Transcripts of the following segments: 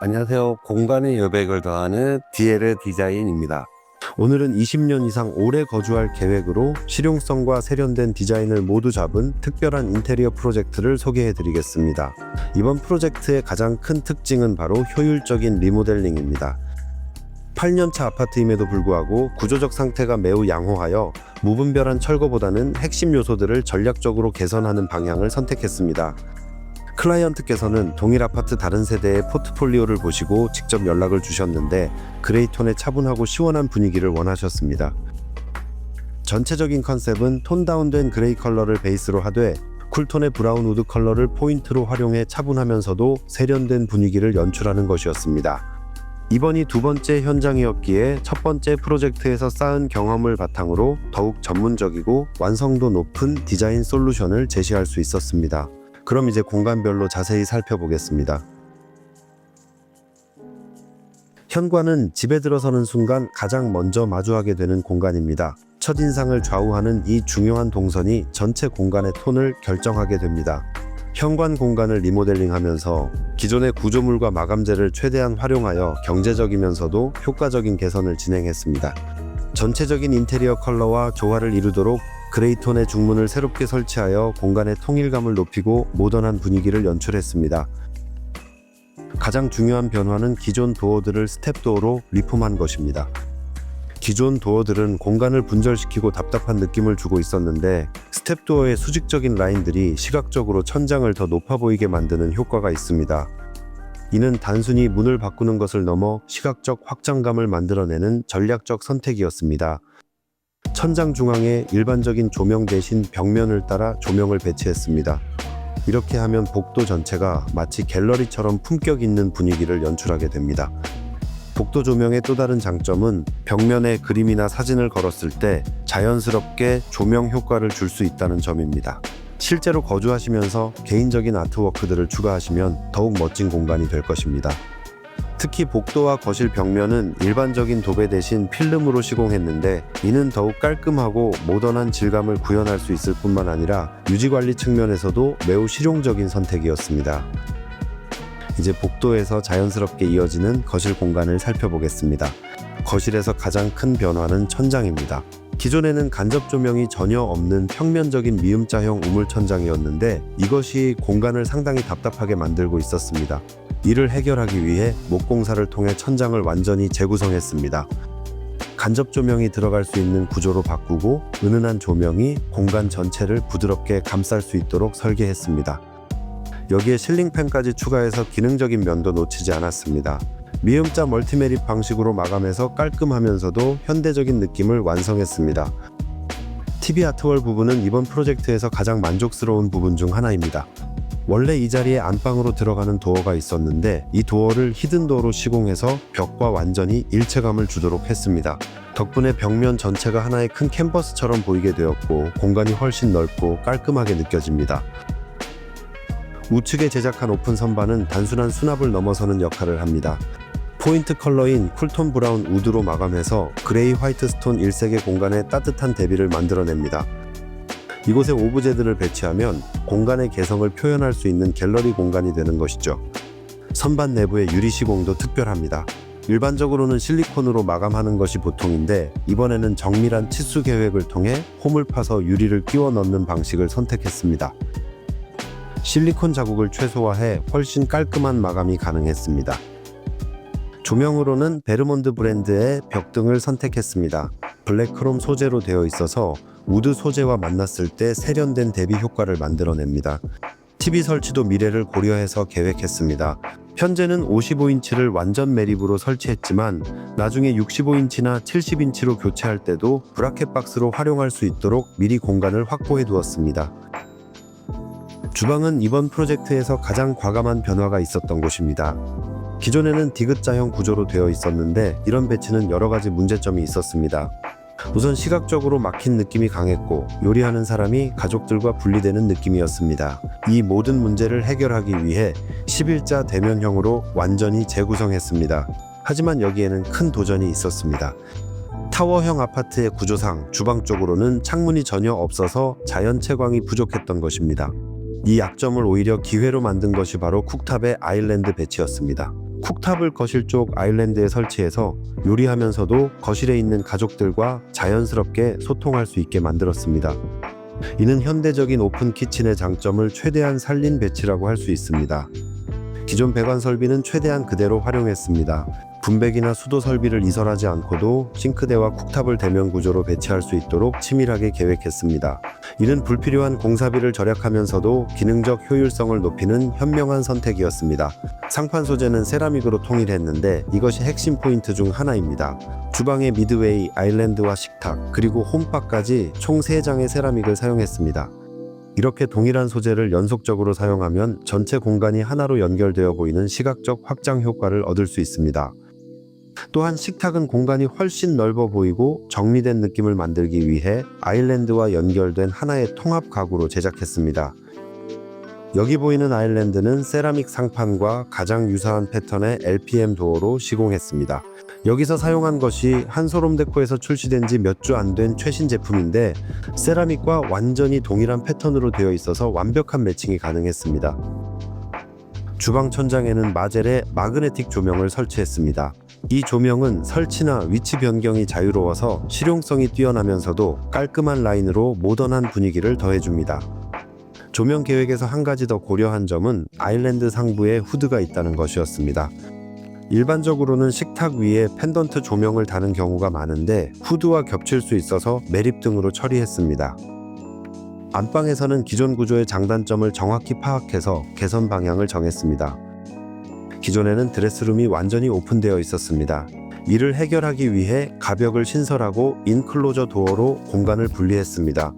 안녕하세요. 공간의 여백을 더하는 디에르 디자인입니다. 오늘은 20년 이상 오래 거주할 계획으로 실용성과 세련된 디자인을 모두 잡은 특별한 인테리어 프로젝트를 소개해 드리겠습니다. 이번 프로젝트의 가장 큰 특징은 바로 효율적인 리모델링입니다. 8년차 아파트임에도 불구하고 구조적 상태가 매우 양호하여 무분별한 철거보다는 핵심 요소들을 전략적으로 개선하는 방향을 선택했습니다. 클라이언트께서는 동일 아파트 다른 세대의 포트폴리오를 보시고 직접 연락을 주셨는데 그레이톤의 차분하고 시원한 분위기를 원하셨습니다. 전체적인 컨셉은 톤 다운된 그레이 컬러를 베이스로 하되 쿨톤의 브라운 우드 컬러를 포인트로 활용해 차분하면서도 세련된 분위기를 연출하는 것이었습니다. 이번이 두 번째 현장이었기에 첫 번째 프로젝트에서 쌓은 경험을 바탕으로 더욱 전문적이고 완성도 높은 디자인 솔루션을 제시할 수 있었습니다. 그럼 이제 공간별로 자세히 살펴보겠습니다. 현관은 집에 들어서는 순간 가장 먼저 마주하게 되는 공간입니다. 첫인상을 좌우하는 이 중요한 동선이 전체 공간의 톤을 결정하게 됩니다. 현관 공간을 리모델링하면서 기존의 구조물과 마감재를 최대한 활용하여 경제적이면서도 효과적인 개선을 진행했습니다. 전체적인 인테리어 컬러와 조화를 이루도록 그레이톤의 중문을 새롭게 설치하여 공간의 통일감을 높이고 모던한 분위기를 연출했습니다. 가장 중요한 변화는 기존 도어들을 스텝도어로 리폼한 것입니다. 기존 도어들은 공간을 분절시키고 답답한 느낌을 주고 있었는데 스텝도어의 수직적인 라인들이 시각적으로 천장을 더 높아 보이게 만드는 효과가 있습니다. 이는 단순히 문을 바꾸는 것을 넘어 시각적 확장감을 만들어내는 전략적 선택이었습니다. 천장 중앙에 일반적인 조명 대신 벽면을 따라 조명을 배치했습니다. 이렇게 하면 복도 전체가 마치 갤러리처럼 품격 있는 분위기를 연출하게 됩니다. 복도 조명의 또 다른 장점은 벽면에 그림이나 사진을 걸었을 때 자연스럽게 조명 효과를 줄 수 있다는 점입니다. 실제로 거주하시면서 개인적인 아트워크들을 추가하시면 더욱 멋진 공간이 될 것입니다. 특히 복도와 거실 벽면은 일반적인 도배 대신 필름으로 시공했는데 이는 더욱 깔끔하고 모던한 질감을 구현할 수 있을 뿐만 아니라 유지관리 측면에서도 매우 실용적인 선택이었습니다. 이제 복도에서 자연스럽게 이어지는 거실 공간을 살펴보겠습니다. 거실에서 가장 큰 변화는 천장입니다. 기존에는 간접 조명이 전혀 없는 평면적인 미음자형 우물 천장이었는데 이것이 공간을 상당히 답답하게 만들고 있었습니다. 이를 해결하기 위해 목공사를 통해 천장을 완전히 재구성했습니다. 간접 조명이 들어갈 수 있는 구조로 바꾸고 은은한 조명이 공간 전체를 부드럽게 감쌀 수 있도록 설계했습니다. 여기에 실링팬까지 추가해서 기능적인 면도 놓치지 않았습니다. 미음자 멀티매립 방식으로 마감해서 깔끔하면서도 현대적인 느낌을 완성했습니다. TV 아트월 부분은 이번 프로젝트에서 가장 만족스러운 부분 중 하나입니다. 원래 이 자리에 안방으로 들어가는 도어가 있었는데 이 도어를 히든도어로 시공해서 벽과 완전히 일체감을 주도록 했습니다. 덕분에 벽면 전체가 하나의 큰 캔버스처럼 보이게 되었고 공간이 훨씬 넓고 깔끔하게 느껴집니다. 우측에 제작한 오픈 선반은 단순한 수납을 넘어서는 역할을 합니다. 포인트 컬러인 쿨톤 브라운 우드로 마감해서 그레이 화이트 스톤 일색의 공간에 따뜻한 대비를 만들어냅니다. 이곳에 오브제들을 배치하면 공간의 개성을 표현할 수 있는 갤러리 공간이 되는 것이죠. 선반 내부의 유리 시공도 특별합니다. 일반적으로는 실리콘으로 마감하는 것이 보통인데 이번에는 정밀한 치수 계획을 통해 홈을 파서 유리를 끼워 넣는 방식을 선택했습니다. 실리콘 자국을 최소화해 훨씬 깔끔한 마감이 가능했습니다. 조명으로는 베르몬드 브랜드의 벽등을 선택했습니다. 블랙크롬 소재로 되어 있어서 우드 소재와 만났을 때 세련된 대비 효과를 만들어냅니다. TV 설치도 미래를 고려해서 계획했습니다. 현재는 55인치를 완전 매립으로 설치했지만 나중에 65인치나 70인치로 교체할 때도 브라켓 박스로 활용할 수 있도록 미리 공간을 확보해 두었습니다. 주방은 이번 프로젝트에서 가장 과감한 변화가 있었던 곳입니다. 기존에는 디귿자형 구조로 되어 있었는데 이런 배치는 여러 가지 문제점이 있었습니다. 우선 시각적으로 막힌 느낌이 강했고 요리하는 사람이 가족들과 분리되는 느낌이었습니다. 이 모든 문제를 해결하기 위해 11자 대면형으로 완전히 재구성했습니다. 하지만 여기에는 큰 도전이 있었습니다. 타워형 아파트의 구조상 주방 쪽으로는 창문이 전혀 없어서 자연 채광이 부족했던 것입니다. 이 약점을 오히려 기회로 만든 것이 바로 쿡탑의 아일랜드 배치였습니다. 쿡탑을 거실 쪽 아일랜드에 설치해서 요리하면서도 거실에 있는 가족들과 자연스럽게 소통할 수 있게 만들었습니다. 이는 현대적인 오픈 키친의 장점을 최대한 살린 배치라고 할 수 있습니다. 기존 배관 설비는 최대한 그대로 활용했습니다. 분배기나 수도 설비를 이설하지 않고도 싱크대와 쿡탑을 대면 구조로 배치할 수 있도록 치밀하게 계획했습니다. 이는 불필요한 공사비를 절약하면서도 기능적 효율성을 높이는 현명한 선택이었습니다. 상판 소재는 세라믹으로 통일했는데 이것이 핵심 포인트 중 하나입니다. 주방의 미드웨이, 아일랜드와 식탁, 그리고 홈바까지 총 3장의 세라믹을 사용했습니다. 이렇게 동일한 소재를 연속적으로 사용하면 전체 공간이 하나로 연결되어 보이는 시각적 확장 효과를 얻을 수 있습니다. 또한 식탁은 공간이 훨씬 넓어 보이고 정리된 느낌을 만들기 위해 아일랜드와 연결된 하나의 통합 가구로 제작했습니다. 여기 보이는 아일랜드는 세라믹 상판과 가장 유사한 패턴의 LPM 도어로 시공했습니다. 여기서 사용한 것이 한솔홈데코에서 출시된 지 몇 주 안 된 최신 제품인데 세라믹과 완전히 동일한 패턴으로 되어 있어서 완벽한 매칭이 가능했습니다. 주방 천장에는 마젤의 마그네틱 조명을 설치했습니다. 이 조명은 설치나 위치 변경이 자유로워서 실용성이 뛰어나면서도 깔끔한 라인으로 모던한 분위기를 더해줍니다. 조명 계획에서 한 가지 더 고려한 점은 아일랜드 상부에 후드가 있다는 것이었습니다. 일반적으로는 식탁 위에 펜던트 조명을 다는 경우가 많은데 후드와 겹칠 수 있어서 매립 등으로 처리했습니다. 안방에서는 기존 구조의 장단점을 정확히 파악해서 개선 방향을 정했습니다. 기존에는 드레스룸이 완전히 오픈되어 있었습니다. 이를 해결하기 위해 가벽을 신설하고 인클로저 도어로 공간을 분리했습니다.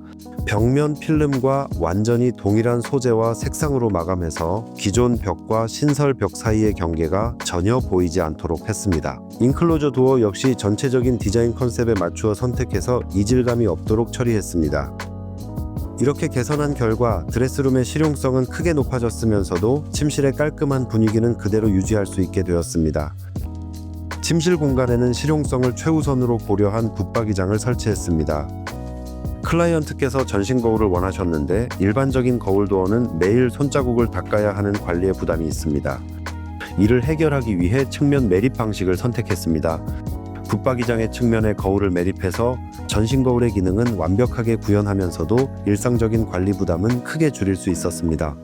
벽면 필름과 완전히 동일한 소재와 색상으로 마감해서 기존 벽과 신설 벽 사이의 경계가 전혀 보이지 않도록 했습니다. 인클로저 도어 역시 전체적인 디자인 컨셉에 맞추어 선택해서 이질감이 없도록 처리했습니다. 이렇게 개선한 결과 드레스룸의 실용성은 크게 높아졌으면서도 침실의 깔끔한 분위기는 그대로 유지할 수 있게 되었습니다. 침실 공간에는 실용성을 최우선으로 고려한 붙박이장을 설치했습니다. 클라이언트께서 전신 거울을 원하셨는데 일반적인 거울 도어는 매일 손자국을 닦아야 하는 관리에 부담이 있습니다. 이를 해결하기 위해 측면 매립 방식을 선택했습니다. 붙박이장의 측면에 거울을 매립해서 전신 거울의 기능은 완벽하게 구현하면서도 일상적인 관리 부담은 크게 줄일 수 있었습니다.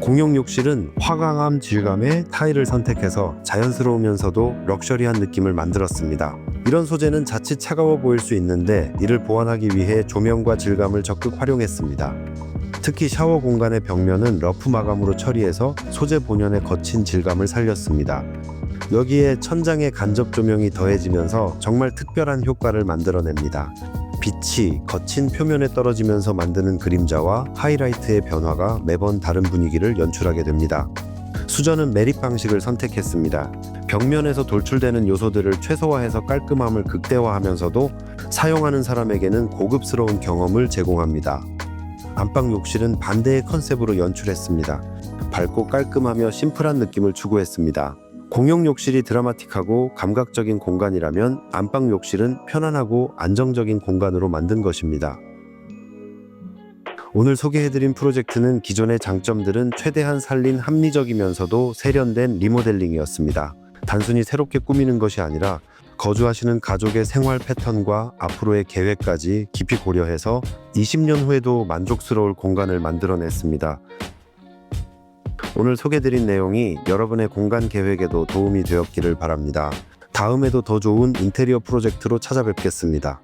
공용 욕실은 화강암 질감의 타일을 선택해서 자연스러우면서도 럭셔리한 느낌을 만들었습니다. 이런 소재는 자칫 차가워 보일 수 있는데 이를 보완하기 위해 조명과 질감을 적극 활용했습니다. 특히 샤워 공간의 벽면은 러프 마감으로 처리해서 소재 본연의 거친 질감을 살렸습니다. 여기에 천장에 간접 조명이 더해지면서 정말 특별한 효과를 만들어냅니다. 빛이 거친 표면에 떨어지면서 만드는 그림자와 하이라이트의 변화가 매번 다른 분위기를 연출하게 됩니다. 수전은 매립 방식을 선택했습니다. 벽면에서 돌출되는 요소들을 최소화해서 깔끔함을 극대화하면서도 사용하는 사람에게는 고급스러운 경험을 제공합니다. 안방 욕실은 반대의 컨셉으로 연출했습니다. 밝고 깔끔하며 심플한 느낌을 추구했습니다. 공용 욕실이 드라마틱하고 감각적인 공간이라면 안방 욕실은 편안하고 안정적인 공간으로 만든 것입니다. 오늘 소개해드린 프로젝트는 기존의 장점들은 최대한 살린 합리적이면서도 세련된 리모델링이었습니다. 단순히 새롭게 꾸미는 것이 아니라 거주하시는 가족의 생활 패턴과 앞으로의 계획까지 깊이 고려해서 20년 후에도 만족스러울 공간을 만들어냈습니다. 오늘 소개드린 내용이 여러분의 공간 계획에도 도움이 되었기를 바랍니다. 다음에도 더 좋은 인테리어 프로젝트로 찾아뵙겠습니다.